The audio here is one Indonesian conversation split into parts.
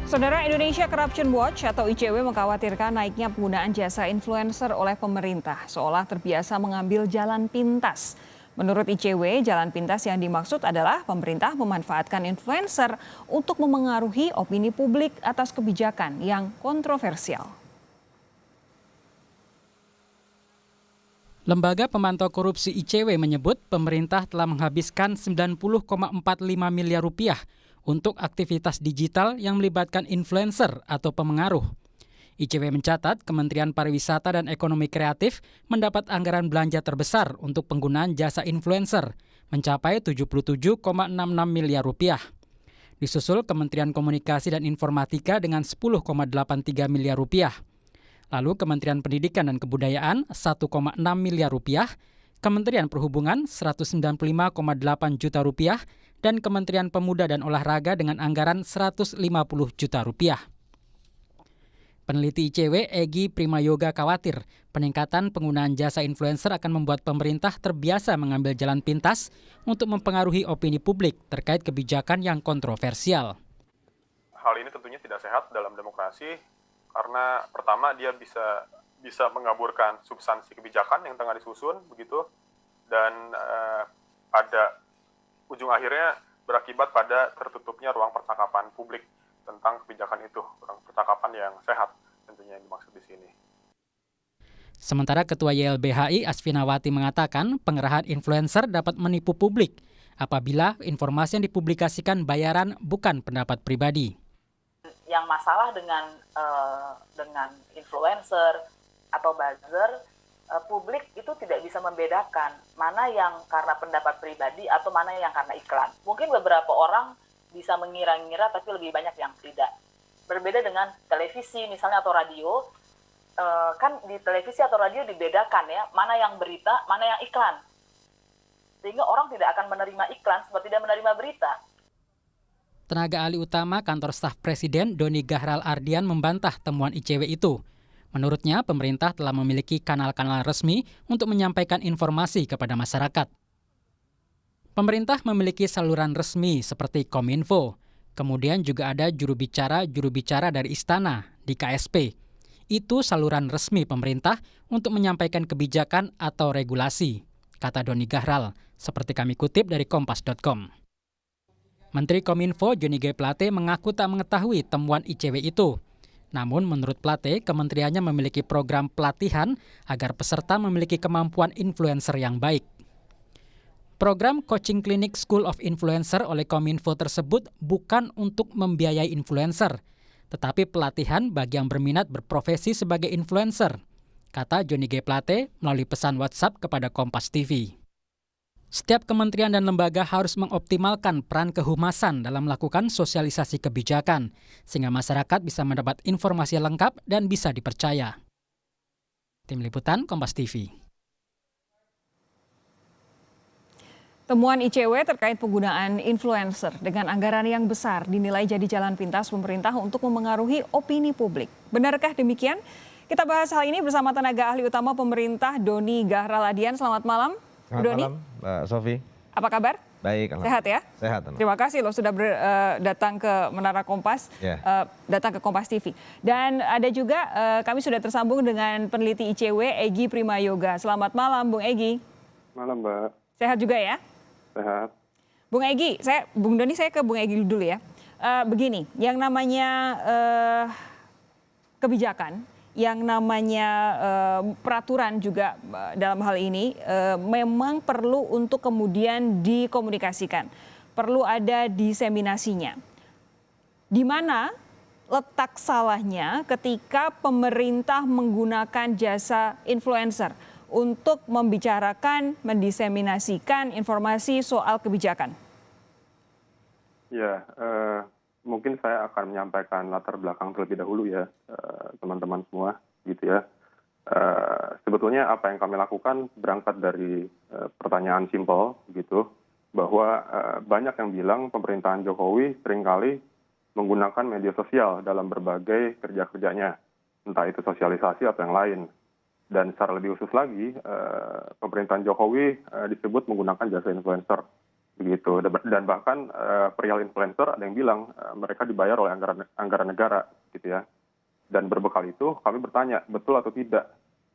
Saudara, Indonesia Corruption Watch atau ICW mengkhawatirkan naiknya penggunaan jasa influencer oleh pemerintah, seolah terbiasa mengambil jalan pintas. Menurut ICW, jalan pintas yang dimaksud adalah pemerintah memanfaatkan influencer untuk memengaruhi opini publik atas kebijakan yang kontroversial. Lembaga Pemantau Korupsi ICW menyebut pemerintah telah menghabiskan 90,45 miliar rupiah untuk aktivitas digital yang melibatkan influencer atau pemengaruh. ICW mencatat Kementerian Pariwisata dan Ekonomi Kreatif mendapat anggaran belanja terbesar untuk penggunaan jasa influencer, mencapai 77,66 miliar rupiah. Disusul Kementerian Komunikasi dan Informatika dengan 10,83 miliar rupiah. Lalu Kementerian Pendidikan dan Kebudayaan 1,6 miliar rupiah, Kementerian Perhubungan 195,8 juta rupiah, dan Kementerian Pemuda dan Olahraga dengan anggaran 150 juta rupiah. Peneliti ICW Egy Primayoga khawatir peningkatan penggunaan jasa influencer akan membuat pemerintah terbiasa mengambil jalan pintas untuk mempengaruhi opini publik terkait kebijakan yang kontroversial. Hal ini tentunya tidak sehat dalam demokrasi karena pertama dia bisa mengaburkan substansi kebijakan yang tengah disusun begitu, dan pada ujung akhirnya berakibat pada tertutupnya ruang percakapan publik tentang kebijakan itu, ruang percakapan yang sehat tentunya yang dimaksud di sini. Sementara Ketua YLBHI Asfinawati mengatakan pengerahan influencer dapat menipu publik apabila informasi yang dipublikasikan bayaran bukan pendapat pribadi. Yang masalah dengan influencer atau buzzer, publik itu tidak bisa membedakan mana yang karena pendapat pribadi atau mana yang karena iklan. Mungkin beberapa orang bisa mengira-ngira tapi lebih banyak yang tidak. Berbeda dengan televisi misalnya atau radio, kan di televisi atau radio dibedakan ya, mana yang berita, mana yang iklan. Sehingga orang tidak akan menerima iklan seperti tidak menerima berita. Tenaga ahli utama Kantor Staf Presiden Doni Gahral Ardian membantah temuan ICW itu. Menurutnya, pemerintah telah memiliki kanal-kanal resmi untuk menyampaikan informasi kepada masyarakat. Pemerintah memiliki saluran resmi seperti Kominfo. Kemudian juga ada juru bicara dari Istana di KSP. Itu saluran resmi pemerintah untuk menyampaikan kebijakan atau regulasi, kata Doni Gahral, seperti kami kutip dari kompas.com. Menteri Kominfo Johnny G. Plate mengaku tak mengetahui temuan ICW itu. Namun menurut Plate, kementeriannya memiliki program pelatihan agar peserta memiliki kemampuan influencer yang baik. Program Coaching Clinic School of Influencer oleh Kominfo tersebut bukan untuk membiayai influencer, tetapi pelatihan bagi yang berminat berprofesi sebagai influencer, kata Johnny G. Plate melalui pesan WhatsApp kepada Kompas TV. Setiap kementerian dan lembaga harus mengoptimalkan peran kehumasan dalam melakukan sosialisasi kebijakan, sehingga masyarakat bisa mendapat informasi lengkap dan bisa dipercaya. Tim Liputan Kompas TV. Temuan ICW terkait penggunaan influencer dengan anggaran yang besar dinilai jadi jalan pintas pemerintah untuk memengaruhi opini publik. Benarkah demikian? Kita bahas hal ini bersama tenaga ahli utama pemerintah Doni Gahral Ardian. Selamat malam. Selamat malam, Mbak Sofi. Apa kabar? Baik, sehat ya? Sehat. Terima kasih loh sudah datang ke Menara Kompas, datang ke Kompas TV. Dan ada juga kami sudah tersambung dengan peneliti ICW Egy Primayoga. Selamat malam, Bung Egy. Malam, Mbak. Sehat juga ya? Sehat. Bung Egy, Bung Doni, saya ke Bung Egy dulu ya. Begini, yang namanya kebijakan, yang namanya peraturan juga dalam hal ini memang perlu untuk kemudian dikomunikasikan. Perlu ada diseminasinya. Di mana letak salahnya ketika pemerintah menggunakan jasa influencer untuk membicarakan, mendiseminasikan informasi soal kebijakan? Ya, mungkin saya akan menyampaikan latar belakang terlebih dahulu ya, teman-teman semua, gitu ya. Sebetulnya apa yang kami lakukan berangkat dari pertanyaan simpel, gitu, bahwa banyak yang bilang pemerintahan Jokowi seringkali menggunakan media sosial dalam berbagai kerja-kerjanya, entah itu sosialisasi atau yang lain. Dan secara lebih khusus lagi, pemerintahan Jokowi disebut menggunakan jasa influencer, begitu. Dan bahkan perihal influencer ada yang bilang mereka dibayar oleh anggaran negara gitu ya. Dan berbekal itu kami bertanya betul atau tidak,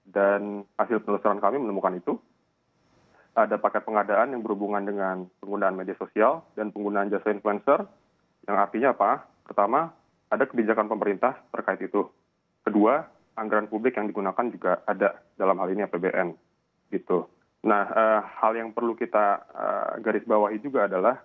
dan hasil penelusuran kami menemukan itu ada paket pengadaan yang berhubungan dengan penggunaan media sosial dan penggunaan jasa influencer, yang artinya apa? Pertama, ada kebijakan pemerintah terkait itu. Kedua, anggaran publik yang digunakan juga ada, dalam hal ini APBN gitu. Nah, hal yang perlu kita garis bawahi juga adalah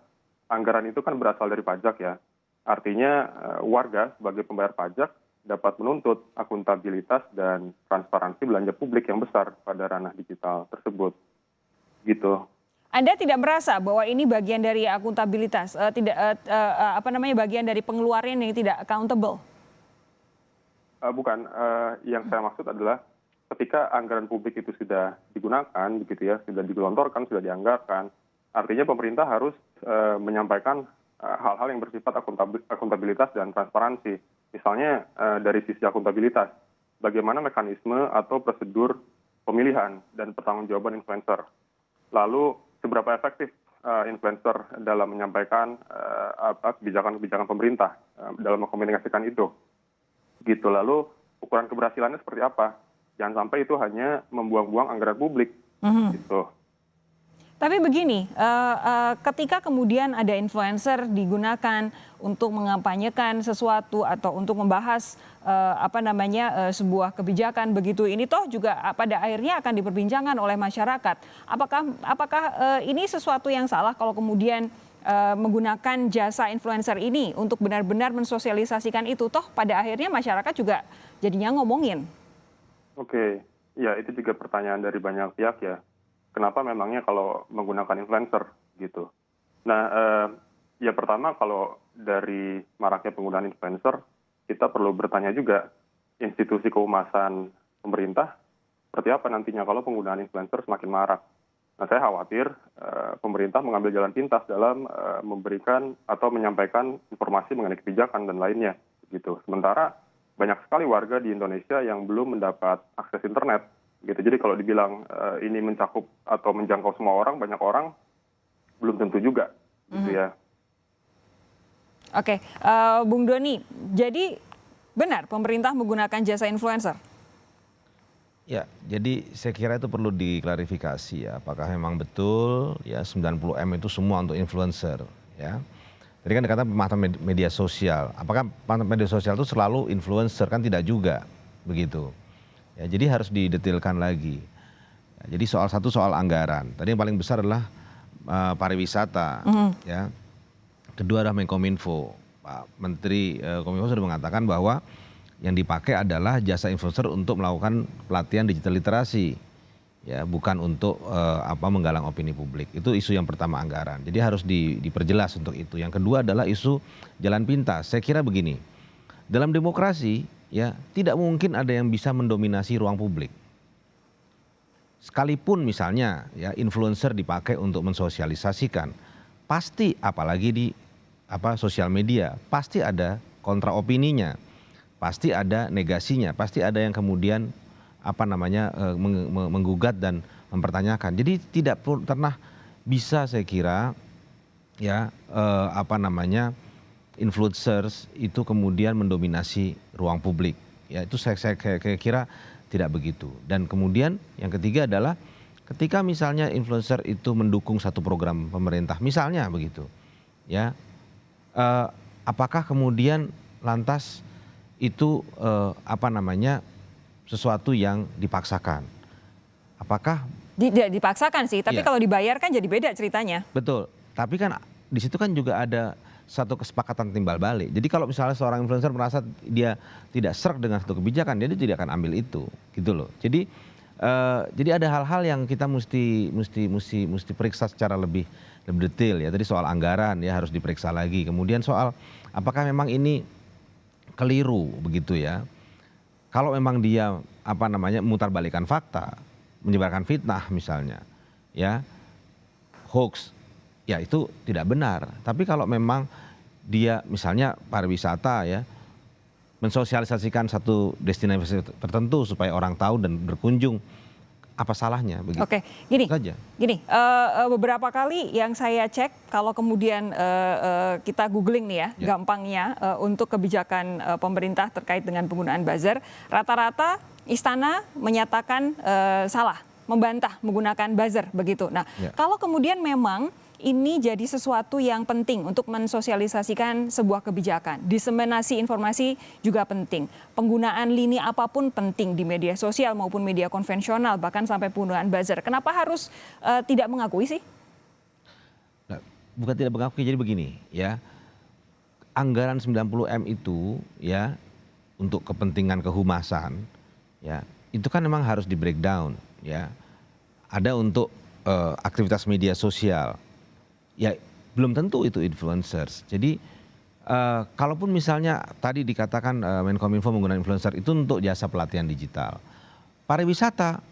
anggaran itu kan berasal dari pajak ya. Artinya warga sebagai pembayar pajak dapat menuntut akuntabilitas dan transparansi belanja publik yang besar pada ranah digital tersebut. Gitu. Anda tidak merasa bahwa ini bagian dari akuntabilitas, bagian dari pengeluaran yang tidak accountable? Bukan, yang saya maksud adalah ketika anggaran publik itu sudah digunakan, begitu ya, sudah digelontorkan, sudah dianggarkan, artinya pemerintah harus menyampaikan hal-hal yang bersifat akuntabilitas dan transparansi. Misalnya dari sisi akuntabilitas, bagaimana mekanisme atau prosedur pemilihan dan pertanggungjawaban influencer. Lalu seberapa efektif influencer dalam menyampaikan kebijakan-kebijakan pemerintah dalam mengkomunikasikan itu. Gitu. Lalu ukuran keberhasilannya seperti apa? Jangan sampai itu hanya membuang-buang anggaran publik. Gitu. Tapi begini, ketika kemudian ada influencer digunakan untuk mengampanyekan sesuatu atau untuk membahas sebuah kebijakan begitu, ini toh juga pada akhirnya akan diperbincangkan oleh masyarakat. Apakah ini sesuatu yang salah kalau kemudian menggunakan jasa influencer ini untuk benar-benar mensosialisasikan itu, toh pada akhirnya masyarakat juga jadinya ngomongin. Oke, ya itu juga pertanyaan dari banyak pihak ya. Kenapa memangnya kalau menggunakan influencer gitu? Nah, ya pertama kalau dari maraknya penggunaan influencer, kita perlu bertanya juga institusi kehumasan pemerintah seperti apa nantinya kalau penggunaan influencer semakin marak. Nah, saya khawatir pemerintah mengambil jalan pintas dalam memberikan atau menyampaikan informasi mengenai kebijakan dan lainnya gitu. Sementara banyak sekali warga di Indonesia yang belum mendapat akses internet. Gitu. Jadi kalau dibilang ini mencakup atau menjangkau semua orang, banyak orang belum tentu juga, gitu ya. Oke, Bung Doni, jadi benar pemerintah menggunakan jasa influencer? Ya, jadi saya kira itu perlu diklarifikasi ya, apakah memang betul ya 90M itu semua untuk influencer ya. Tadi kan dikatakan pemanfaatan media sosial, apakah pemanfaatan media sosial itu selalu influencer? Kan tidak juga, begitu. Ya, jadi harus didetailkan lagi. Ya, jadi soal anggaran. Tadi yang paling besar adalah pariwisata. Ya. Kedua adalah Menkominfo. Pak Menteri Kominfo sudah mengatakan bahwa yang dipakai adalah jasa influencer untuk melakukan pelatihan digital literasi. Ya, bukan untuk menggalang opini publik. Itu isu yang pertama, anggaran. Jadi harus diperjelas untuk itu. Yang kedua adalah isu jalan pintas. Saya kira begini. Dalam demokrasi ya tidak mungkin ada yang bisa mendominasi ruang publik. Sekalipun misalnya ya influencer dipakai untuk mensosialisasikan, pasti apalagi di sosial media, pasti ada kontra opininya, pasti ada negasinya, pasti ada yang kemudian menggugat dan mempertanyakan. Jadi tidak pernah bisa saya kira ya influencers itu kemudian mendominasi ruang publik. Ya itu saya kira tidak begitu. Dan kemudian yang ketiga adalah ketika misalnya influencer itu mendukung satu program pemerintah, misalnya begitu, ya, apakah kemudian lantas itu sesuatu yang dipaksakan? Apakah tidak dipaksakan sih, tapi kalau dibayar kan jadi beda ceritanya. Betul. Tapi kan di situ kan juga ada satu kesepakatan timbal balik. Jadi kalau misalnya seorang influencer merasa dia tidak serg dengan satu kebijakan, dia tidak akan ambil itu, gitu loh. Jadi ada hal-hal yang kita mesti periksa secara lebih detail ya. Tadi soal anggaran ya harus diperiksa lagi. Kemudian soal apakah memang ini keliru begitu ya. Kalau memang dia memutarbalikkan fakta, menyebarkan fitnah misalnya, ya hoax. Ya itu tidak benar. Tapi kalau memang dia misalnya pariwisata ya mensosialisasikan satu destinasi tertentu supaya orang tahu dan berkunjung apa salahnya begitu. Oke, gini, Saja. beberapa kali yang saya cek kalau kemudian kita googling nih ya, gampangnya untuk kebijakan pemerintah terkait dengan penggunaan buzzer, rata-rata istana menyatakan salah, membantah menggunakan buzzer begitu. Nah, kalau kemudian memang ini jadi sesuatu yang penting untuk mensosialisasikan sebuah kebijakan. Diseminasi informasi juga penting. Penggunaan lini apapun penting di media sosial maupun media konvensional, bahkan sampai penggunaan buzzer. Kenapa harus tidak mengakui sih? Nah, bukan tidak mengakui, jadi begini ya. Anggaran 90M itu ya untuk kepentingan kehumasan ya, itu kan memang harus di breakdown ya. Ada untuk aktivitas media sosial. Ya belum tentu itu influencers. Jadi kalaupun misalnya tadi dikatakan Menkominfo menggunakan influencer itu untuk jasa pelatihan digital. Pariwisata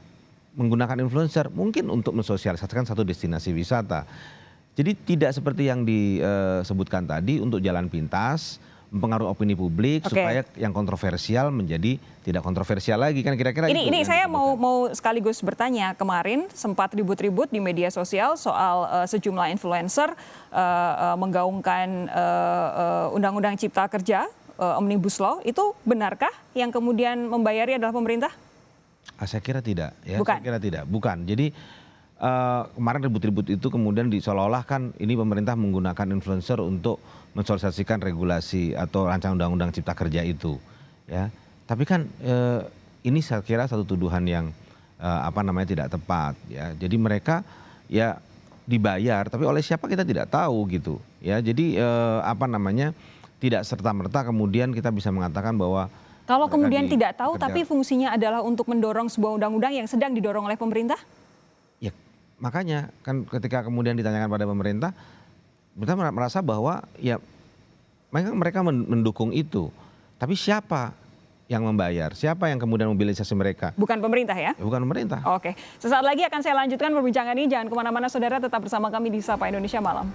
menggunakan influencer mungkin untuk mensosialisasikan satu destinasi wisata. Jadi tidak seperti yang disebutkan tadi untuk jalan pintas, mempengaruhi opini publik supaya yang kontroversial menjadi tidak kontroversial lagi, kan kira-kira itu. Ini saya mau sekaligus bertanya, kemarin sempat ribut-ribut di media sosial soal sejumlah influencer menggaungkan Undang-Undang Cipta Kerja, Omnibus Law, itu benarkah yang kemudian membayari adalah pemerintah? Saya kira tidak ya. Bukan. Saya kira tidak, bukan. Jadi kemarin ribut-ribut itu kemudian seolah-olah kan ini pemerintah menggunakan influencer untuk mensosialisasikan regulasi atau rancangan undang-undang cipta kerja itu ya. Tapi kan ini saya kira satu tuduhan yang tidak tepat ya. Jadi mereka ya dibayar tapi oleh siapa kita tidak tahu gitu ya. Jadi tidak serta-merta kemudian kita bisa mengatakan bahwa kalau kemudian tidak tahu tapi fungsinya adalah untuk mendorong sebuah undang-undang yang sedang didorong oleh pemerintah? Ya makanya kan ketika kemudian ditanyakan pada pemerintah merasa bahwa ya mereka mendukung itu. Tapi siapa yang membayar? Siapa yang kemudian mobilisasi mereka? Bukan pemerintah ya? Bukan pemerintah. Oke, sesaat lagi akan saya lanjutkan perbincangan ini. Jangan kemana-mana saudara, tetap bersama kami di Sapa Indonesia Malam.